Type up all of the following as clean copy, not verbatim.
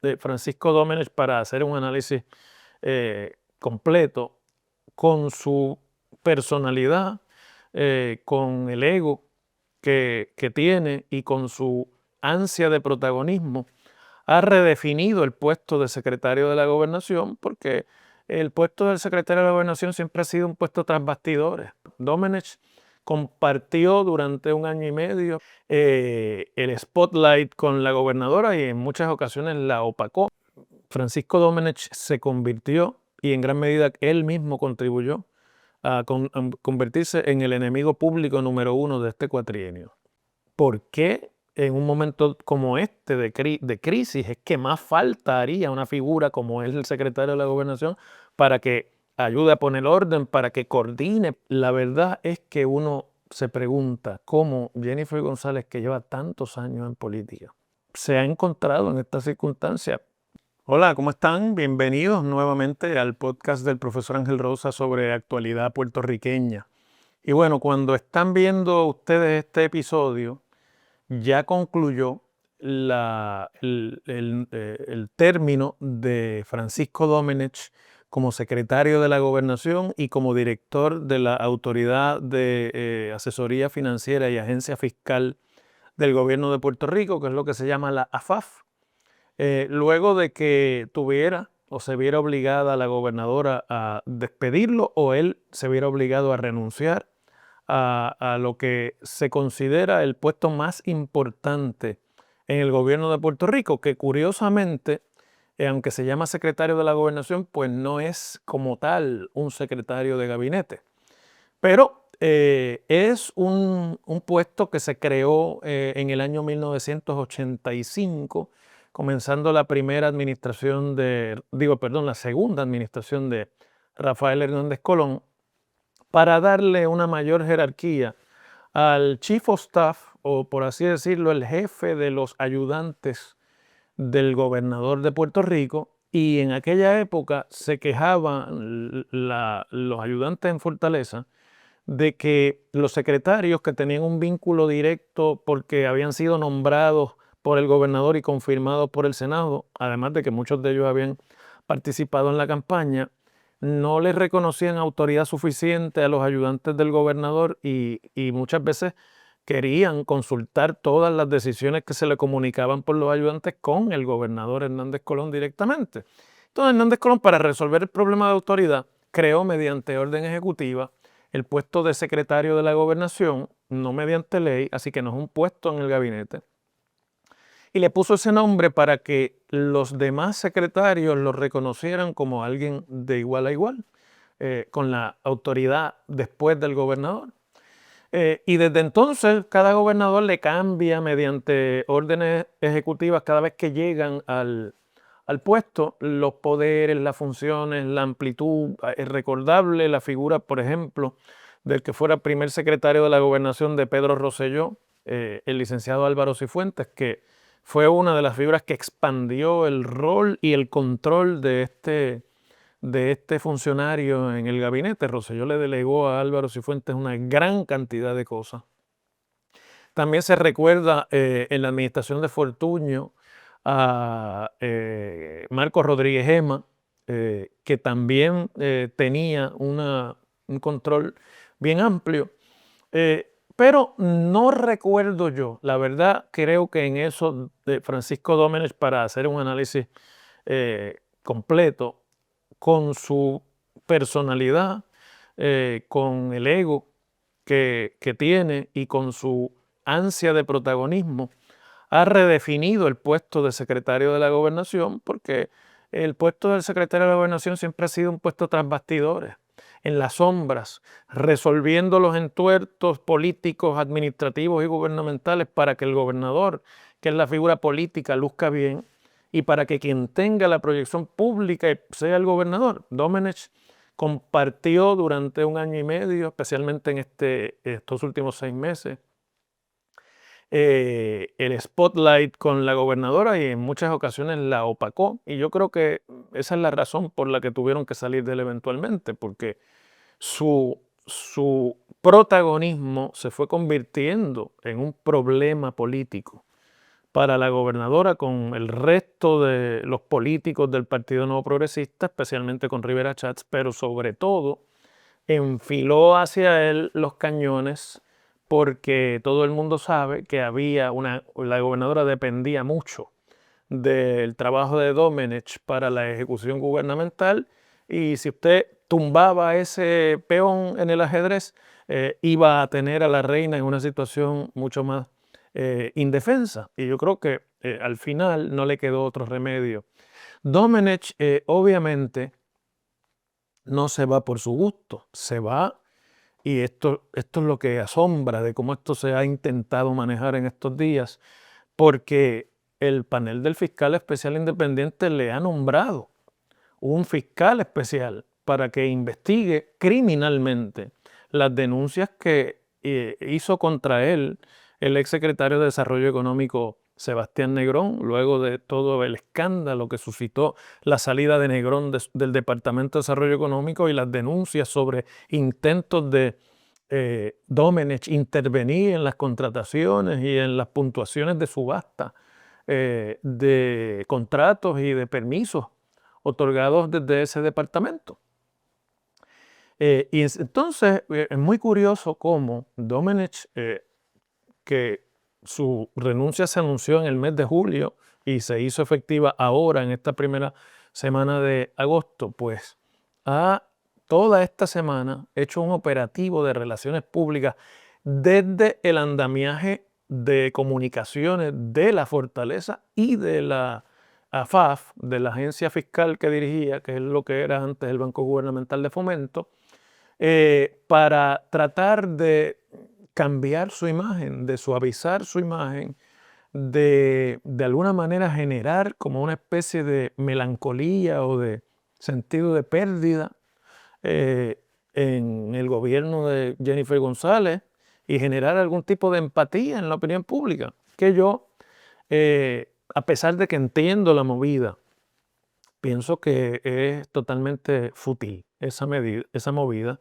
de Francisco Domenech para hacer un análisis completo con su personalidad, con el ego que tiene y con su ansia de protagonismo. Ha redefinido el puesto de secretario de la Gobernación porque el puesto del secretario de la Gobernación siempre ha sido un puesto tras bastidores. Domenech compartió durante un año y medio el spotlight con la gobernadora y en muchas ocasiones la opacó. Francisco Domenech se convirtió, y en gran medida él mismo contribuyó, a convertirse en el enemigo público número uno de este cuatrienio. ¿Por qué en un momento como este de crisis es que más falta haría una figura como es el secretario de la Gobernación para que ayude a poner orden, para que coordine? La verdad es que uno se pregunta cómo Jennifer González, que lleva tantos años en política, se ha encontrado en esta circunstancia. Hola, ¿cómo están? Bienvenidos nuevamente al podcast del profesor Ángel Rosa sobre actualidad puertorriqueña. Y bueno, cuando están viendo ustedes este episodio, ya concluyó el término de Francisco Domenech como secretario de la Gobernación y como director de la Autoridad de Asesoría Financiera y Agencia Fiscal del Gobierno de Puerto Rico, que es lo que se llama la AFAF. Luego de que tuviera o se viera obligada la gobernadora a despedirlo o él se viera obligado a renunciar a lo que se considera el puesto más importante en el gobierno de Puerto Rico, que curiosamente, aunque se llama secretario de la Gobernación, pues no es como tal un secretario de gabinete. Pero es un puesto que se creó en el año 1985, comenzando la la segunda administración de Rafael Hernández Colón, para darle una mayor jerarquía al Chief of Staff, o por así decirlo, el jefe de los ayudantes del gobernador de Puerto Rico. Y en aquella época se quejaban los ayudantes en Fortaleza de que los secretarios que tenían un vínculo directo porque habían sido nombrados por el gobernador y confirmados por el Senado, además de que muchos de ellos habían participado en la campaña, no les reconocían autoridad suficiente a los ayudantes del gobernador y muchas veces querían consultar todas las decisiones que se le comunicaban por los ayudantes con el gobernador Hernández Colón directamente. Entonces Hernández Colón, para resolver el problema de autoridad, creó mediante orden ejecutiva el puesto de secretario de la Gobernación, no mediante ley, así que no es un puesto en el gabinete. Y le puso ese nombre para que los demás secretarios lo reconocieran como alguien de igual a igual, con la autoridad después del gobernador. Y desde entonces cada gobernador le cambia mediante órdenes ejecutivas cada vez que llegan al puesto los poderes, las funciones, la amplitud. Es recordable la figura, por ejemplo, del que fuera primer secretario de la Gobernación de Pedro Rosselló, el licenciado Álvaro Cifuentes, que fue una de las figuras que expandió el rol y el control de este funcionario en el gabinete. Rosselló le delegó a Álvaro Cifuentes una gran cantidad de cosas. También se recuerda en la administración de Fortuño a Marcos Rodríguez Gema, que también tenía un control bien amplio. Pero no recuerdo yo, la verdad creo que en eso de Francisco Domenech, para hacer un análisis completo, con su personalidad, con el ego que tiene y con su ansia de protagonismo, ha redefinido el puesto de secretario de la Gobernación porque el puesto del secretario de la Gobernación siempre ha sido un puesto tras bastidores, en las sombras, resolviendo los entuertos políticos, administrativos y gubernamentales para que el gobernador, que es la figura política, luzca bien y para que quien tenga la proyección pública sea el gobernador. Domenech compartió durante un año y medio, especialmente en estos últimos 6 meses, el spotlight con la gobernadora y en muchas ocasiones la opacó. Y yo creo que esa es la razón por la que tuvieron que salir de él eventualmente, porque su protagonismo se fue convirtiendo en un problema político para la gobernadora con el resto de los políticos del Partido Nuevo Progresista, especialmente con Rivera Schatz, pero sobre todo enfiló hacia él los cañones porque todo el mundo sabe que la gobernadora dependía mucho del trabajo de Domenech para la ejecución gubernamental, y si usted tumbaba ese peón en el ajedrez, iba a tener a la reina en una situación mucho más indefensa. Y yo creo que al final no le quedó otro remedio. Domenech obviamente no se va por su gusto, se va, y esto es lo que asombra de cómo esto se ha intentado manejar en estos días, porque el panel del fiscal especial independiente le ha nombrado un fiscal especial para que investigue criminalmente las denuncias que hizo contra él el exsecretario de Desarrollo Económico Sebastián Negrón, luego de todo el escándalo que suscitó la salida de Negrón del Departamento de Desarrollo Económico y las denuncias sobre intentos de Domenech intervenir en las contrataciones y en las puntuaciones de subasta de contratos y de permisos otorgados desde ese departamento. Entonces es muy curioso cómo Domenech, que su renuncia se anunció en el mes de julio y se hizo efectiva ahora en esta primera semana de agosto, pues toda esta semana hecho un operativo de relaciones públicas desde el andamiaje de comunicaciones de la Fortaleza y de la AFAF, de la agencia fiscal que dirigía, que es lo que era antes el Banco Gubernamental de Fomento, para tratar de cambiar su imagen, de suavizar su imagen, de alguna manera generar como una especie de melancolía o de sentido de pérdida en el gobierno de Jennifer González y generar algún tipo de empatía en la opinión pública, que yo, a pesar de que entiendo la movida, pienso que es totalmente fútil esa movida.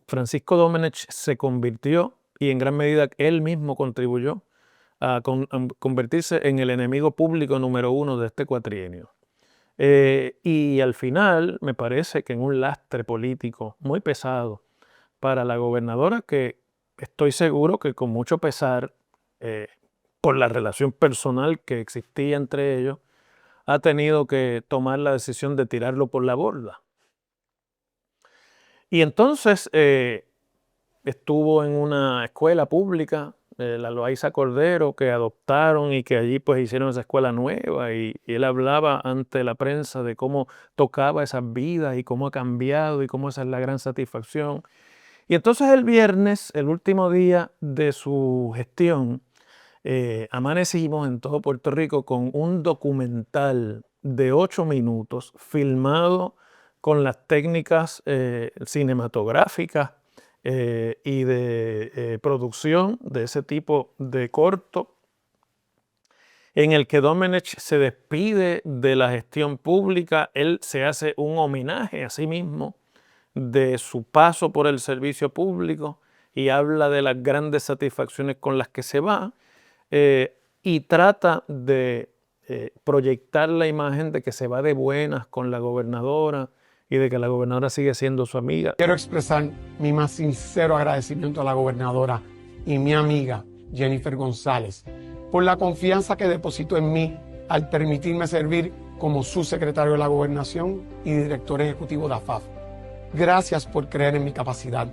Francisco Domenech se convirtió, y en gran medida él mismo contribuyó, a convertirse en el enemigo público número uno de este cuatrienio. Y al final me parece que en un lastre político muy pesado para la gobernadora, que estoy seguro que con mucho pesar, por la relación personal que existía entre ellos, ha tenido que tomar la decisión de tirarlo por la borda. Y entonces estuvo en una escuela pública, la Loaiza Cordero, que adoptaron y que allí pues hicieron esa escuela nueva, y él hablaba ante la prensa de cómo tocaba esas vidas y cómo ha cambiado y cómo esa es la gran satisfacción. Y entonces el viernes, el último día de su gestión, amanecimos en todo Puerto Rico con un documental de 8 minutos filmado con las técnicas cinematográficas y de producción de ese tipo de corto, en el que Domenech se despide de la gestión pública. Él se hace un homenaje a sí mismo de su paso por el servicio público y habla de las grandes satisfacciones con las que se va, y trata de proyectar la imagen de que se va de buenas con la gobernadora y de que la gobernadora sigue siendo su amiga. Quiero expresar mi más sincero agradecimiento a la gobernadora y mi amiga Jennifer González por la confianza que depositó en mí al permitirme servir como subsecretario de la Gobernación y director ejecutivo de AFAF. Gracias por creer en mi capacidad.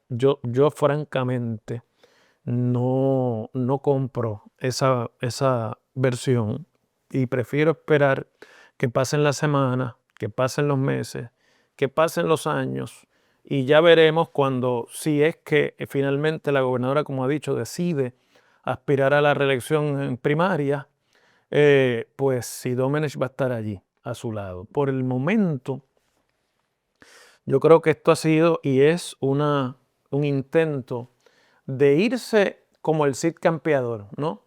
Yo francamente no compro esa versión, y prefiero esperar que pasen las semanas, que pasen los meses, que pasen los años, y ya veremos cuando, si es que finalmente la gobernadora, como ha dicho, decide aspirar a la reelección en primaria, pues si Domenech va a estar allí a su lado. Por el momento, yo creo que esto ha sido y es un intento de irse como el Cid campeador, ¿no?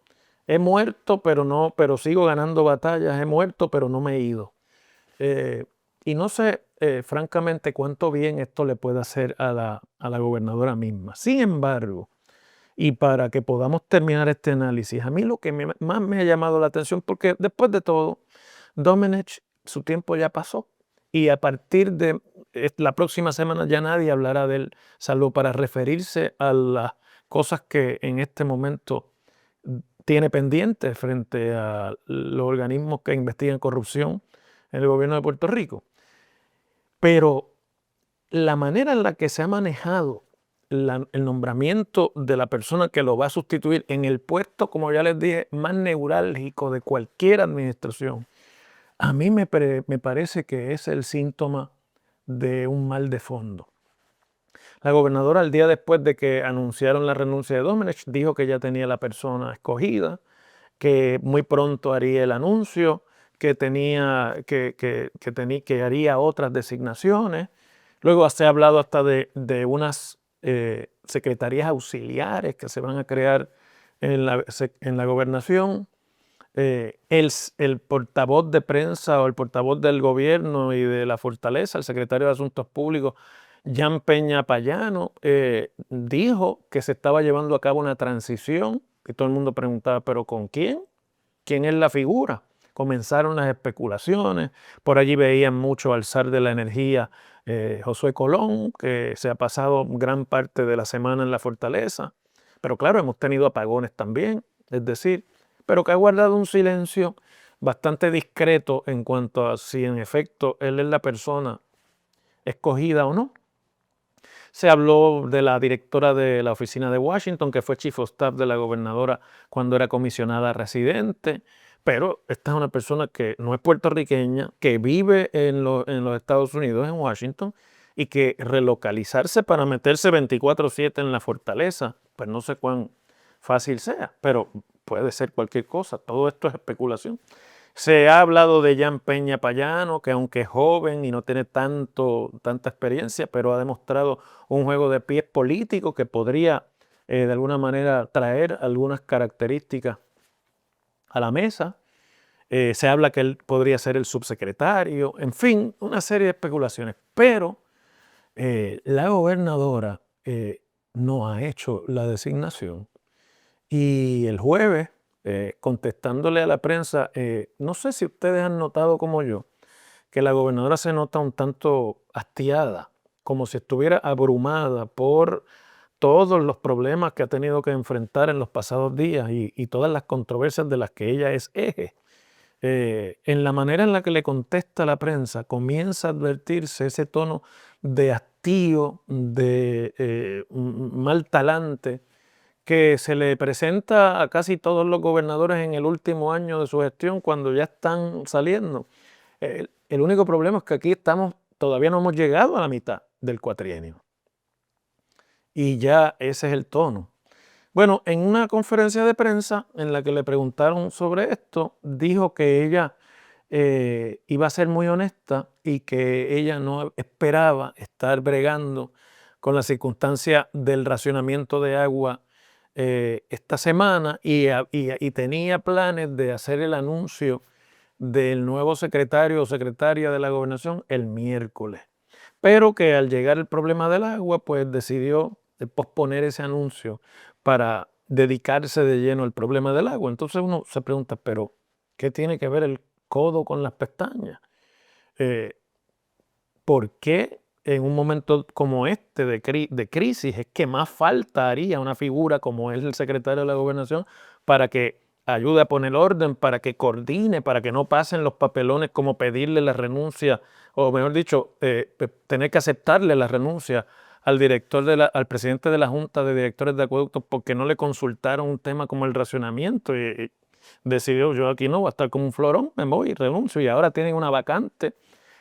He muerto, pero sigo ganando batallas. He muerto, pero no me he ido. Y no sé, francamente, cuánto bien esto le puede hacer a la gobernadora misma. Sin embargo, Y para que podamos terminar este análisis, a mí lo que más me ha llamado la atención, porque después de todo, Domenech, su tiempo ya pasó. Y a partir de la próxima semana ya nadie hablará de él, salvo para referirse a las cosas que en este momento tiene pendientes frente a los organismos que investigan corrupción en el gobierno de Puerto Rico. Pero la manera en la que se ha manejado el nombramiento de la persona que lo va a sustituir en el puesto, como ya les dije, más neurálgico de cualquier administración, a mí me parece que es el síntoma de un mal de fondo. La gobernadora, al día después de que anunciaron la renuncia de Domenech, dijo que ya tenía la persona escogida, que muy pronto haría el anuncio, que haría otras designaciones. Luego se ha hablado hasta de unas secretarías auxiliares que se van a crear en la gobernación. El portavoz de prensa o el portavoz del gobierno y de la Fortaleza, el secretario de Asuntos Públicos, Jan Peña Payano, dijo que se estaba llevando a cabo una transición, y todo el mundo preguntaba, ¿pero con quién? ¿Quién es la figura? Comenzaron las especulaciones, por allí veían mucho al zar de la energía, Josué Colón, que se ha pasado gran parte de la semana en la Fortaleza, pero claro, hemos tenido apagones también, es decir, pero que ha guardado un silencio bastante discreto en cuanto a si en efecto él es la persona escogida o no. Se habló de la directora de la oficina de Washington, que fue chief of staff de la gobernadora cuando era comisionada residente, pero esta es una persona que no es puertorriqueña, que vive en los Estados Unidos, en Washington, y que relocalizarse para meterse 24/7 en la fortaleza, pues no sé cuán fácil sea, pero puede ser cualquier cosa. Todo esto es especulación. Se ha hablado de Jan Peña Payano, que aunque es joven y no tiene tanta experiencia, pero ha demostrado un juego de pies político que podría de alguna manera traer algunas características a la mesa. Se habla que él podría ser el subsecretario, en fin, una serie de especulaciones. Pero la gobernadora no ha hecho la designación. Y el jueves, contestándole a la prensa, no sé si ustedes han notado como yo, que la gobernadora se nota un tanto hastiada, como si estuviera abrumada por todos los problemas que ha tenido que enfrentar en los pasados días y todas las controversias de las que ella es eje. En la manera en la que le contesta a la prensa, comienza a advertirse ese tono de hastío, de mal talante, que se le presenta a casi todos los gobernadores en el último año de su gestión cuando ya están saliendo. El único problema es que aquí todavía no hemos llegado a la mitad del cuatrienio. Y ya ese es el tono. Bueno, en una conferencia de prensa en la que le preguntaron sobre esto, dijo que ella iba a ser muy honesta y que ella no esperaba estar bregando con la circunstancia del racionamiento de agua esta semana y tenía planes de hacer el anuncio del nuevo secretario o secretaria de la gobernación el miércoles. Pero que al llegar el problema del agua, pues decidió posponer ese anuncio para dedicarse de lleno al problema del agua. Entonces uno se pregunta, pero ¿qué tiene que ver el codo con las pestañas? ¿Por qué en un momento como este de crisis es que más falta haría una figura como es el secretario de la gobernación para que ayude a poner orden, para que coordine, para que no pasen los papelones como pedirle la renuncia, o mejor dicho, tener que aceptarle la renuncia al al presidente de la Junta de Directores de Acueductos porque no le consultaron un tema como el racionamiento y decidió, yo aquí no voy a estar como un florón, me voy y renuncio, y ahora tienen una vacante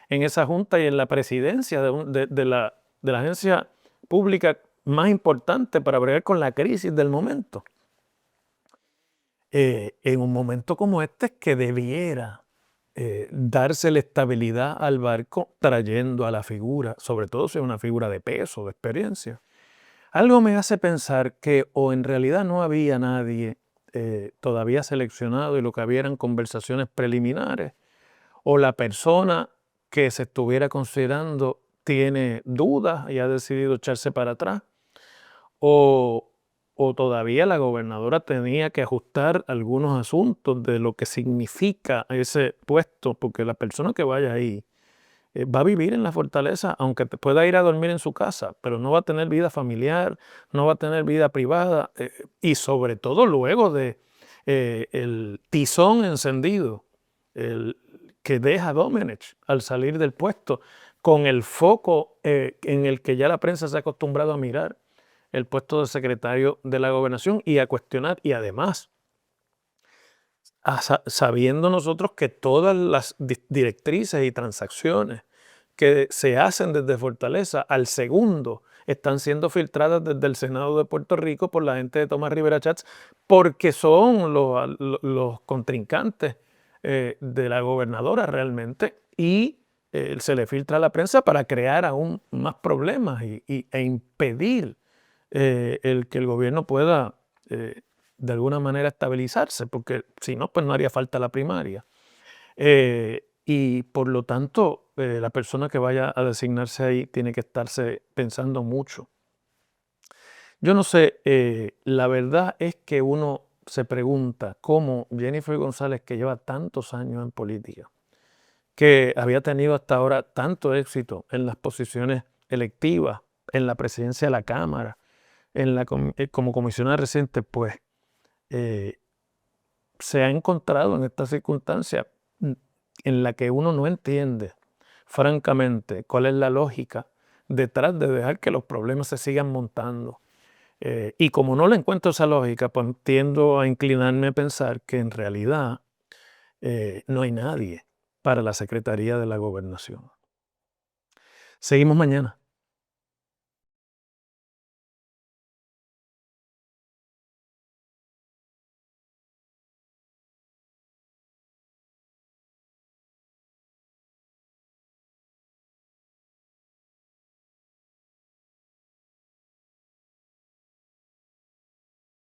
en esa junta y en la presidencia de la agencia pública más importante para bregar con la crisis del momento. En un momento como este es que debiera darse la estabilidad al barco trayendo a la figura, sobre todo si es una figura de peso, de experiencia. Algo me hace pensar que o en realidad no había nadie todavía seleccionado y lo que había eran conversaciones preliminares, o la persona que se estuviera considerando tiene dudas y ha decidido echarse para atrás, o o todavía la gobernadora tenía que ajustar algunos asuntos de lo que significa ese puesto, porque la persona que vaya ahí va a vivir en la fortaleza, aunque pueda ir a dormir en su casa, pero no va a tener vida familiar, no va a tener vida privada, y sobre todo luego de el tizón encendido que deja Domenech al salir del puesto, con el foco en el que ya la prensa se ha acostumbrado a mirar el puesto de secretario de la gobernación y a cuestionar, y además, sabiendo nosotros que todas las directrices y transacciones que se hacen desde Fortaleza al segundo están siendo filtradas desde el Senado de Puerto Rico por la gente de Tomás Rivera Chats, porque son los contrincantes de la gobernadora realmente, y se le filtra a la prensa para crear aún más problemas e impedir el que el gobierno pueda de alguna manera estabilizarse, porque si no, pues no haría falta la primaria. Y por lo tanto, la persona que vaya a designarse ahí tiene que estarse pensando mucho. Yo no sé, la verdad es que uno se pregunta cómo Jennifer González, que lleva tantos años en política, que había tenido hasta ahora tanto éxito en las posiciones electivas, en la presidencia de la Cámara, como comisionada reciente, pues se ha encontrado en esta circunstancia en la que uno no entiende, francamente, cuál es la lógica detrás de dejar que los problemas se sigan montando. Y como no le encuentro esa lógica, pues tiendo a inclinarme a pensar que en realidad no hay nadie para la Secretaría de la Gobernación. Seguimos mañana.